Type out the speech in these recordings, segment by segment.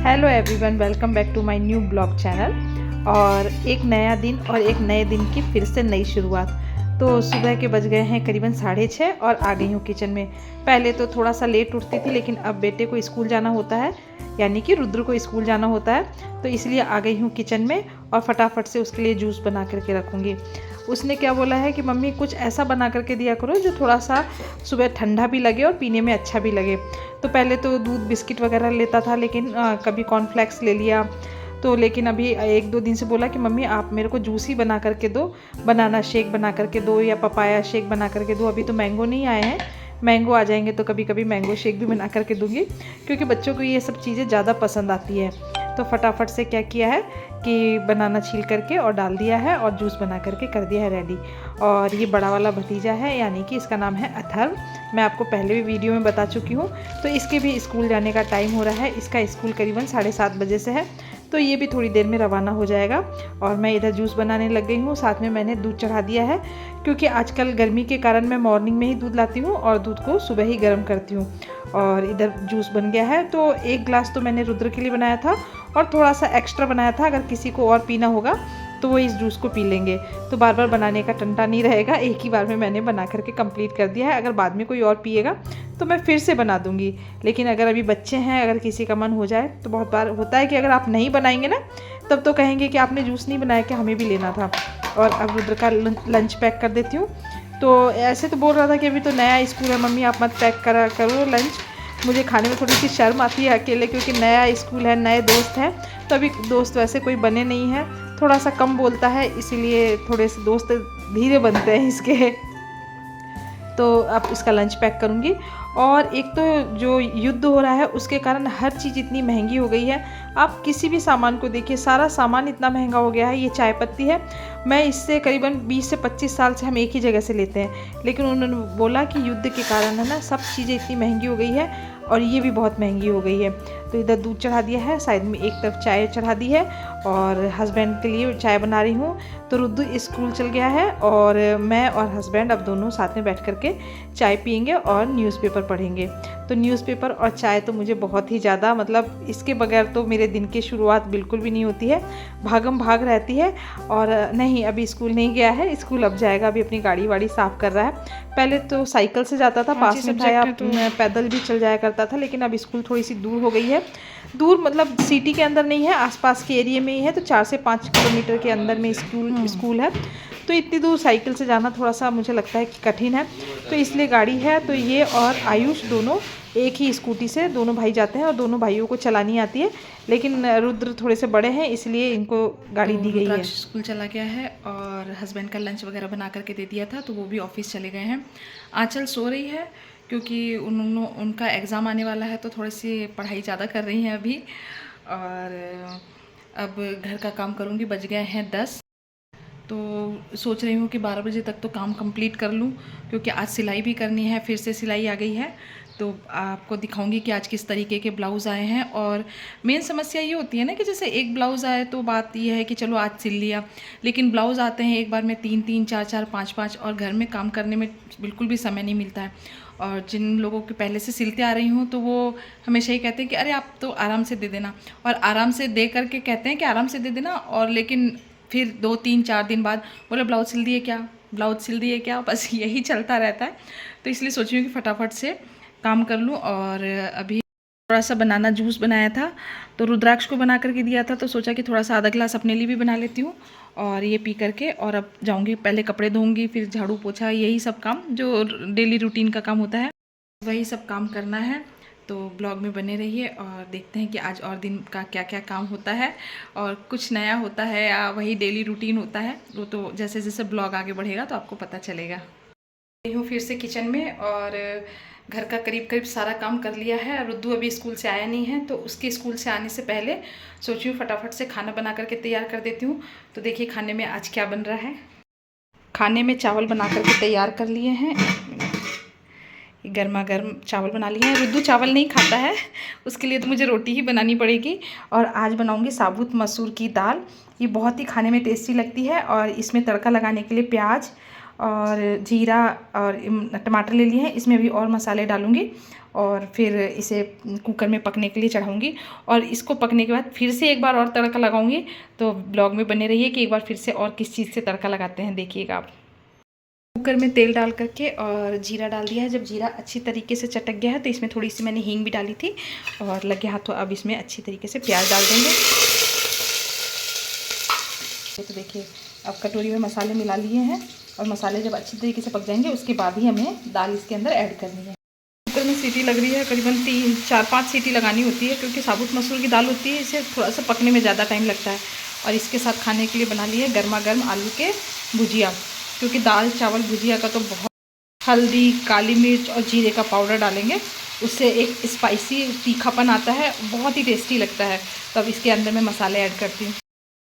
Hello everyone, welcome back to my new blog channel. और एक नया दिन और एक नए दिन की फिर से नई शुरुआत। तो सुबह के बज गए हैं करीबन 6:30 और आ गई हूँ किचन में। पहले तो थोड़ा सा लेट उठती थी, लेकिन अब बेटे को स्कूल जाना होता है, यानी कि रुद्र को स्कूल जाना होता है, तो इसलिए आ गई हूँ किचन में और फटाफट से उसके लिए जूस बना करके रखूँगी। उसने क्या बोला है कि मम्मी कुछ ऐसा बना करके दिया करो जो थोड़ा सा सुबह ठंडा भी लगे और पीने में अच्छा भी लगे। तो पहले तो दूध बिस्किट वगैरह लेता था, लेकिन कभी कॉर्नफ्लेक्स ले लिया। तो लेकिन अभी 1-2 दिन से बोला कि मम्मी आप मेरे को जूस ही बना करके दो, बनाना शेक बना करके दो या पपाया शेक बना करके दो। अभी तो मैंगो नहीं आए हैं, मैंगो आ जाएंगे तो कभी कभी मैंगो शेक भी बना करके दूंगी, क्योंकि बच्चों को ये सब चीज़ें ज़्यादा पसंद आती है। तो फटाफट से क्या किया है कि बनाना छील करके और डाल दिया है और जूस बना करके कर दिया है रेडी। और ये बड़ा वाला भतीजा है, यानी कि इसका नाम है अथर्व। मैं आपको पहले भी वीडियो में बता चुकी हूँ। तो इसके भी स्कूल जाने का टाइम हो रहा है। इसका स्कूल करीबन 7:30 बजे से है, तो ये भी थोड़ी देर में रवाना हो जाएगा। और मैं इधर जूस बनाने लग गई हूँ। साथ में मैंने दूध चढ़ा दिया है, क्योंकि आजकल गर्मी के कारण मैं मॉर्निंग में ही दूध लाती हूँ और दूध को सुबह ही गर्म करती हूँ। और इधर जूस बन गया है। तो 1 गिलास तो मैंने रुद्र के लिए बनाया था और थोड़ा सा एक्स्ट्रा बनाया था, अगर किसी को और पीना होगा तो वो इस जूस को पी लेंगे। तो बार बार बनाने का टंटा नहीं रहेगा, एक ही बार में मैंने बना करके कंप्लीट कर दिया है। अगर बाद में कोई और पिएगा तो मैं फिर से बना दूंगी। लेकिन अगर अभी बच्चे हैं, अगर किसी का मन हो जाए तो बहुत बार होता है कि अगर आप नहीं बनाएंगे ना, तब तो कहेंगे कि आपने जूस नहीं बनाया, कि हमें भी लेना था। और अब रुद्र का लंच पैक कर देती हूँ। तो ऐसे तो बोल रहा था कि अभी तो नया स्कूल है मम्मी, आप मत पैक करो लंच। मुझे खाने में थोड़ी सी शर्म आती है अकेले, क्योंकि नया स्कूल है, नए दोस्त हैं। तो अभी दोस्त वैसे कोई बने नहीं हैं, थोड़ा सा कम बोलता है, इसीलिए थोड़े से दोस्त धीरे बनते हैं इसके। तो अब इसका लंच पैक करूँगी। और एक तो जो युद्ध हो रहा है उसके कारण हर चीज़ इतनी महंगी हो गई है। आप किसी भी सामान को देखिए, सारा सामान इतना महंगा हो गया है। ये चाय पत्ती है, मैं इससे करीबन 20 से 25 साल से हम एक ही जगह से लेते हैं, लेकिन उन्होंने बोला कि युद्ध के कारण है ना, सब चीज़ें इतनी महंगी हो गई है और ये भी बहुत महंगी हो गई है। तो इधर दूध चढ़ा दिया है, साइड में एक तरफ चाय चढ़ा दी है और हस्बैंड के लिए चाय बना रही हूँ। तो रुद्र स्कूल चल गया है और मैं और हस्बैंड अब दोनों साथ में बैठ करके चाय पियेंगे और न्यूज़पेपर पढ़ेंगे। तो न्यूज़पेपर और चाय तो मुझे बहुत ही ज़्यादा, मतलब इसके बगैर तो मेरे दिन की शुरुआत बिल्कुल भी नहीं होती है, भागम भाग रहती है। और नहीं, अभी स्कूल नहीं गया है, स्कूल अब जाएगा। अभी अपनी गाड़ी वाड़ी साफ़ कर रहा है। पहले तो साइकिल से जाता था, पास में था, या पैदल भी चल जाया करता था, लेकिन अब स्कूल थोड़ी सी दूर हो गई है। दूर मतलब सिटी के अंदर नहीं है, आसपास के एरिया में ही है। तो 4 से 5 किलोमीटर के अंदर में स्कूल है। तो इतनी दूर साइकिल से जाना थोड़ा सा मुझे लगता है कि कठिन है, तो इसलिए गाड़ी है। तो ये और आयुष दोनों एक ही स्कूटी से दोनों भाई जाते हैं, और दोनों भाइयों को चलानी आती है, लेकिन रुद्र थोड़े से बड़े हैं इसलिए इनको गाड़ी दी गई है। स्कूल चला गया है और हस्बैंड का लंच वगैरह बना करके दे दिया था, तो वो भी ऑफिस चले गए हैं। आंचल सो रही है, क्योंकि उनका एग्ज़ाम आने वाला है, तो थोड़ी सी पढ़ाई ज़्यादा कर रही हैं अभी। और अब घर का काम करूँगी। बज गए हैं 10, तो सोच रही हूँ कि 12 बजे तक तो काम कंप्लीट कर लूँ, क्योंकि आज सिलाई भी करनी है, फिर से सिलाई आ गई है। तो आपको दिखाऊंगी कि आज किस तरीके के ब्लाउज़ आए हैं। और मेन समस्या ये होती है ना कि जैसे एक ब्लाउज़ आए तो बात ये है कि चलो आज सिल लिया, लेकिन ब्लाउज़ आते हैं एक बार में 3-3, 4-4, 5-5, और घर में काम करने में बिल्कुल भी समय नहीं मिलता है। और जिन लोगों के पहले से सिलते आ रही हूँ, तो वो हमेशा ही कहते हैं कि अरे आप तो आराम से दे देना, और आराम से दे करके कहते हैं कि आराम से दे देना, और लेकिन फिर 2-3-4 दिन बाद बोले ब्लाउज सिल दिए क्या, ब्लाउज सिल दिए क्या, बस यही चलता रहता है। तो इसलिए सोची हूँ कि फटाफट से काम कर लूँ। और अभी थोड़ा सा बनाना जूस बनाया था, तो रुद्राक्ष को बना करके दिया था, तो सोचा कि थोड़ा सा आधा गिलास अपने लिए भी बना लेती हूँ और ये पी करके और अब जाऊँगी, पहले कपड़े धोऊँगी, फिर झाड़ू पोछा, यही सब काम जो डेली रूटीन का काम होता है, वही सब काम करना है। तो ब्लॉग में बने रहिए और देखते हैं कि आज और दिन का क्या क्या काम होता है, और कुछ नया होता है या वही डेली रूटीन होता है, वो तो जैसे जैसे ब्लॉग आगे बढ़ेगा तो आपको पता चलेगा। हूँ फिर से किचन में, और घर का करीब करीब सारा काम कर लिया है। रुद्दू अभी स्कूल से आया नहीं है, तो उसके स्कूल से आने से पहले सोची हूँ फटाफट से खाना बना करके तैयार कर देती हूँ। तो देखिए खाने में आज क्या बन रहा है। खाने में चावल बना करके तैयार कर लिए हैं, गर्मा गर्म चावल बना लिए हैं। रुद्दू चावल नहीं खाता है, उसके लिए तो मुझे रोटी ही बनानी पड़ेगी। और आज बनाऊंगी साबुत मसूर की दाल। ये बहुत ही खाने में टेस्टी लगती है, और इसमें तड़का लगाने के लिए प्याज और जीरा और टमाटर ले लिए हैं, इसमें भी और मसाले डालूंगी। और फिर इसे कुकर में पकने के लिए चढ़ाऊँगी और इसको पकने के बाद फिर से एक बार और तड़का लगाऊँगी। तो ब्लॉग में बने रहिए कि एक बार फिर से और किस चीज़ से तड़का लगाते हैं, देखिएगा आप। कुकर में तेल डाल करके और जीरा डाल दिया है। जब जीरा अच्छी तरीके से चटक गया है तो इसमें थोड़ी सी मैंने हींग भी डाली थी और लगे हाथों अब इसमें अच्छी तरीके से प्याज डाल देंगे। तो देखिए अब कटोरी में मसाले मिला लिए हैं और मसाले जब अच्छी तरीके से पक जाएंगे उसके बाद ही हमें दाल इसके अंदर ऐड करनी है। कुकर में सीटी लग रही है, करीबन 3-4-5 सीटी लगानी होती है क्योंकि साबुत मसूर की दाल होती है, इसे थोड़ा सा पकने में ज़्यादा टाइम लगता है। और इसके साथ खाने के लिए बना लिए गर्मा गर्म आलू के भुजिया, क्योंकि दाल चावल भुजिया का तो बहुत हल्दी, काली मिर्च और जीरे का पाउडर डालेंगे, उससे एक स्पाइसी तीखापन आता है, बहुत ही टेस्टी लगता है। तो अब इसके अंदर मैं मसाले ऐड करती हूँ।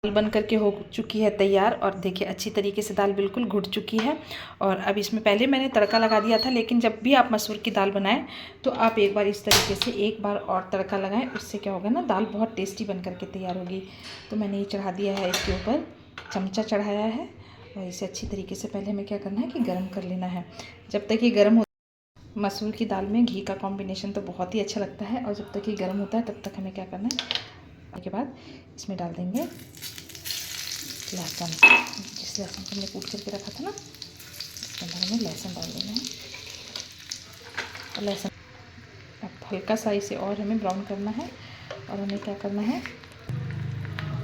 दाल बन करके हो चुकी है तैयार और देखिए अच्छी तरीके से दाल बिल्कुल घुट चुकी है। और अब इसमें पहले मैंने तड़का लगा दिया था, लेकिन जब भी आप मसूर की दाल बनाएं तो आप एक बार इस तरीके से एक बार और तड़का लगाएं, उससे क्या होगा ना, दाल बहुत टेस्टी बन करके तैयार होगी। तो मैंने ये चढ़ा दिया है, इसके ऊपर चमचा चढ़ाया है और इसे अच्छी तरीके से पहले हमें क्या करना है कि गर्म कर लेना है। जब तक ये गर्म हो, मसूर की दाल में घी का कॉम्बिनेशन तो बहुत ही अच्छा लगता है और जब तक ये गर्म होता है तब तक हमें क्या करना है, उसके बाद इसमें डाल देंगे लहसुन। जिस लहसुन को हमने कूट करके रखा था ना, इसके अंदर हमें लहसुन डाल देना है। और लहसुन अब हल्का सा इसे और हमें ब्राउन करना है और हमें क्या करना है,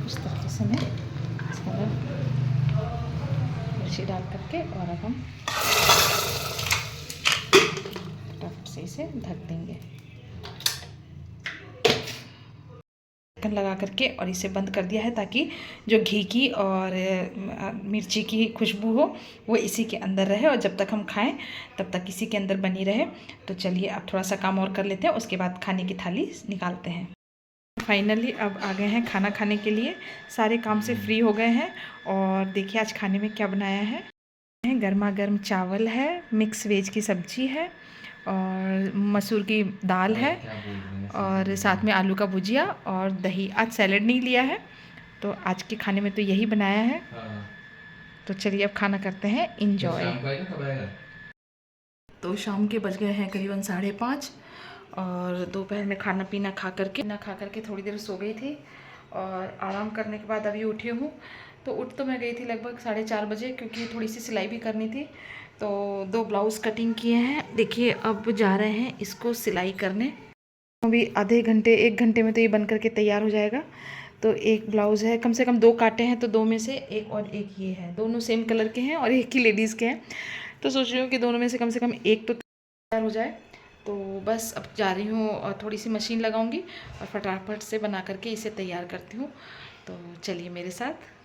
इस तरीके से हमें इसके अंदर मिर्ची डाल करके और अब हम फटाफट से इसे ढक देंगे ढक्कन लगा करके और इसे बंद कर दिया है, ताकि जो घी की और मिर्ची की खुशबू हो वो इसी के अंदर रहे और जब तक हम खाएं तब तक इसी के अंदर बनी रहे। तो चलिए अब थोड़ा सा काम और कर लेते हैं, उसके बाद खाने की थाली निकालते हैं। फाइनली अब आ गए हैं खाना खाने के लिए, सारे काम से फ्री हो गए हैं। और देखिए आज खाने में क्या बनाया है, गर्मा गर्म चावल है, मिक्स वेज की सब्जी है और मसूर की दाल है और साथ में आलू का भुजिया और दही। आज सैलेड नहीं लिया है, तो आज के खाने में तो यही बनाया है। तो चलिए अब खाना करते हैं इंजॉय। तो शाम के बज गए हैं करीबन 5:30 और दोपहर में खाना पीना खा करके थोड़ी देर सो गई थी और आराम करने के बाद अभी उठी हूँ। तो उठ तो मैं गई थी लगभग 4:30 बजे, क्योंकि थोड़ी सी सिलाई भी करनी थी। तो 2 ब्लाउज़ कटिंग किए हैं, देखिए अब जा रहे हैं इसको सिलाई करने। अभी आधे घंटे 1 घंटे में तो ये बन करके तैयार हो जाएगा। तो एक ब्लाउज़ है, कम से कम 2 काटे हैं, तो 2 में से एक और एक ये है, दोनों सेम कलर के हैं और एक ही लेडीज़ के हैं। तो सोच रही हूँ कि दोनों में से कम एक तो तैयार हो जाए। तो बस अब जा रही हूँ और थोड़ी सी मशीन लगाऊंगी और फटाफट से बना करके इसे तैयार करती हूँ। तो चलिए मेरे साथ।